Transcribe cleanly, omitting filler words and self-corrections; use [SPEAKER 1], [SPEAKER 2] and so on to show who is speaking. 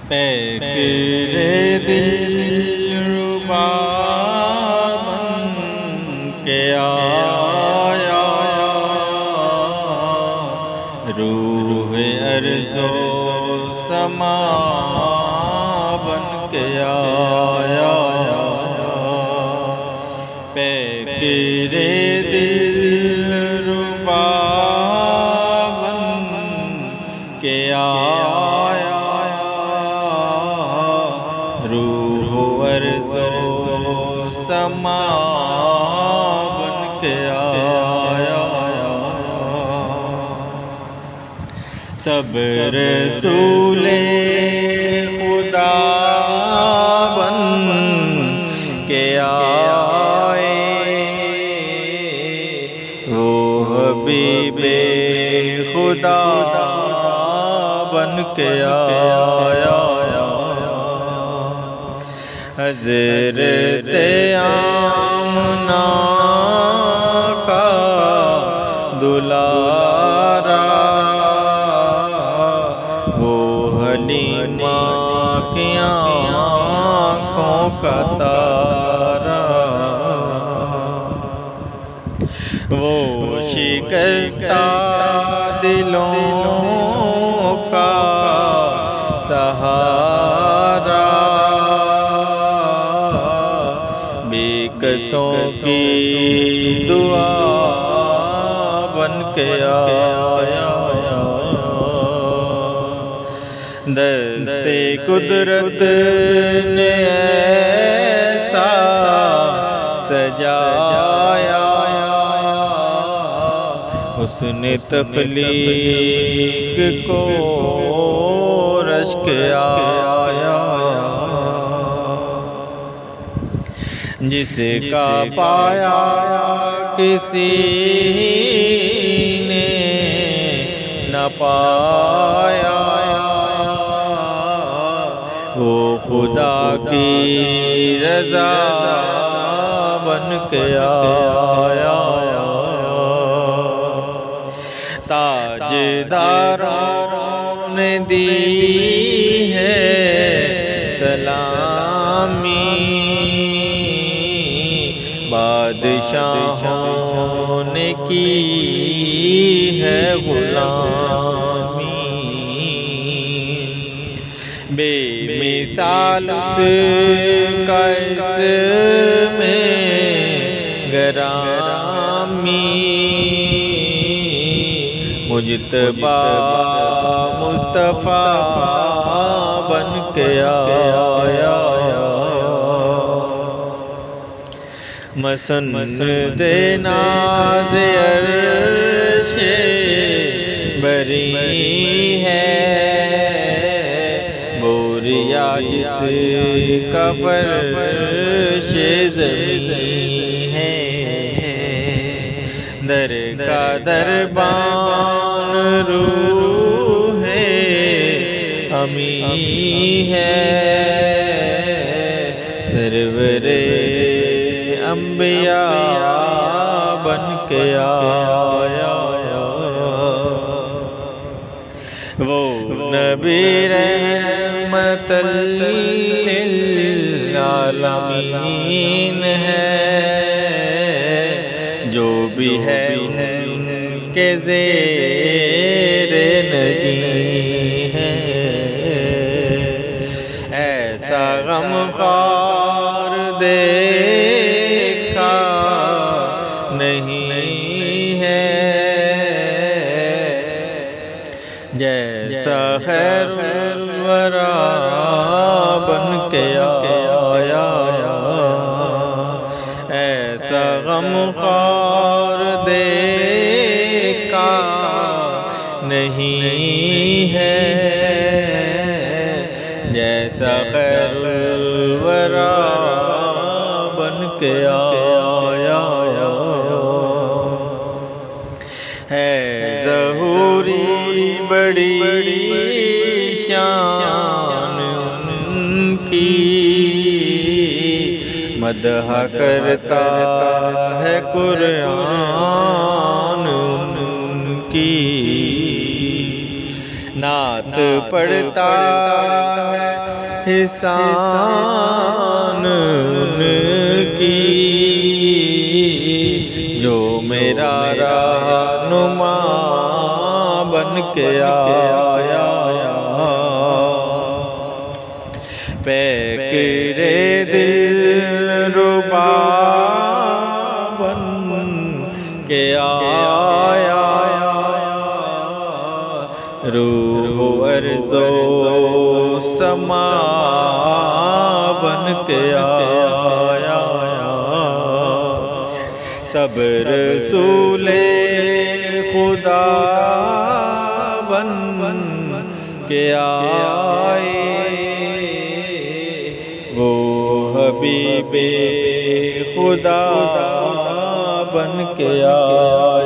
[SPEAKER 1] پیکر دلربا بن کے آیا، روح ارض و سما بن کے آیا، پیکر دلربا بن کے آیا، روح ارض و سما بن کے آیا، سب رسول خدا بن کے آئے، وہ حبیب خدا بن کے آیا، حضرت آمنہ کا دلارا، وہ حلیمہ کی آنکھوں کا تارا، وہ شکستہ دلوں کا سہارا، بےکسوں کی دعا بن کے آیا، دست قدرت نے ایسا سجایا، حسن تخلیق کو رشک آیا، جس کا پایا کسی نے نہ پایا، وہ خدا کی رضا بن کے آیا، تاجداروں نے دی ہے سلامی، بادشاہوں نے کی ہے غلامی، بے مثال اس کا اس میں گرامی، مجتبی مصطفیٰ بن کے آیا، مسند ناز عرش بری ہے، بوریا جس کا فرش زمین ہے، در کا دربان روح امی ہے، سرور انبیاء بن کے آیا، وہ نبی رحمت للعالمین ہے، جو بھی ہے ان کے زیر نگین ہے، ایسا غمخوار دیکھا نہیں ہے، جیسا خیر الورا بن کے آیا، ایسا غمخوار دیکھا نہیں ہے، جیسا خیر الورا بن کے آیا، ہے ظہوری بڑی شان ان کی، مدح کرتا ہے قرآن ان کی، نعت پڑھتا ہے احسان ان کی جو میرا رہنما بن کے آیا پیکرے دل ربا بن کے آیا روح ارض و سما بن کے آیا سب رسول خدا بن کے آئے وہ حبیب خدا بن کے آئے